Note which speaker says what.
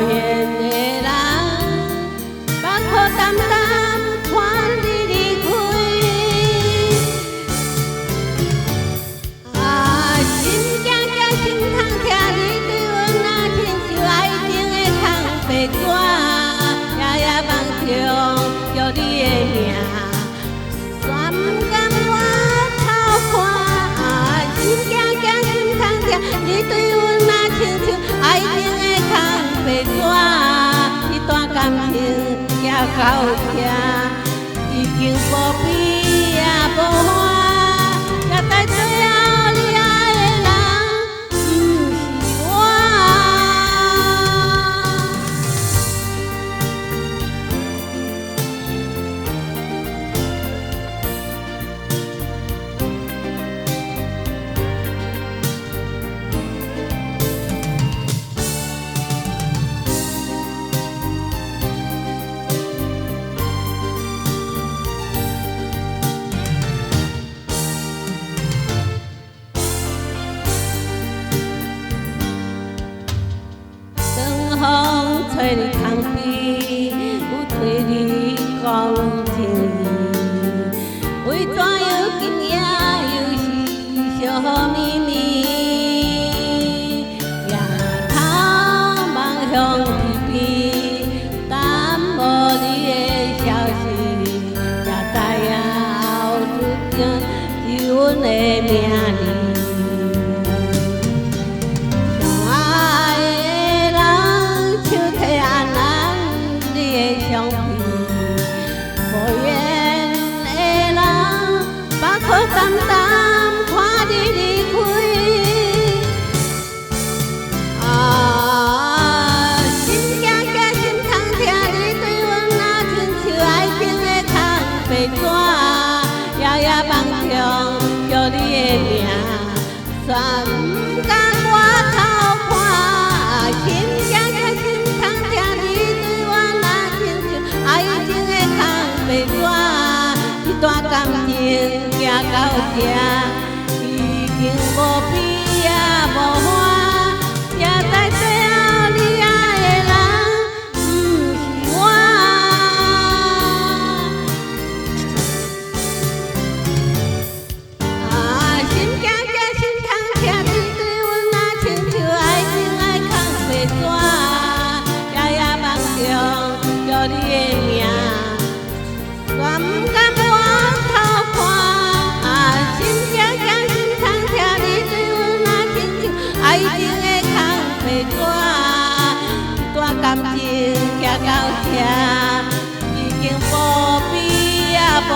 Speaker 1: 缘的人，目眶澹澹看你离开。啊，心惊惊，心痛痛，你对阮若亲像爱情的空白纸，夜夜梦中叫你的名，全不甘我偷看。啊，心惊惊，心痛痛，你对阮若亲像爱情的空白纸，这段感情行到这，已经无比也无欢，也在最后你爱的人不是我。风吹你窗边，有对你讲情意，为怎样今夜又是小秘密？夜头望向天边，等无你的消息，也知影后注定是阮的命哩。目眶澹澹看你离开，啊，心惊惊，心痛痛，你对阮若亲像爱情的空白纸，夜夜梦中叫你的名，全不甘我偷看。心惊惊，心痛痛，你对我若亲像爱情的空白纸，这段感情行到这，已经无比也无欢，也知最后你爱的人不是我。啊，心惊惊，心痛痛，你对阮若亲像爱情的空白纸，夜夜梦中叫你的名，全不甘我偷看。心惊惊，心痛痛，你对阮若亲像爱情的空白纸，这段感情行到这，已经无比也无。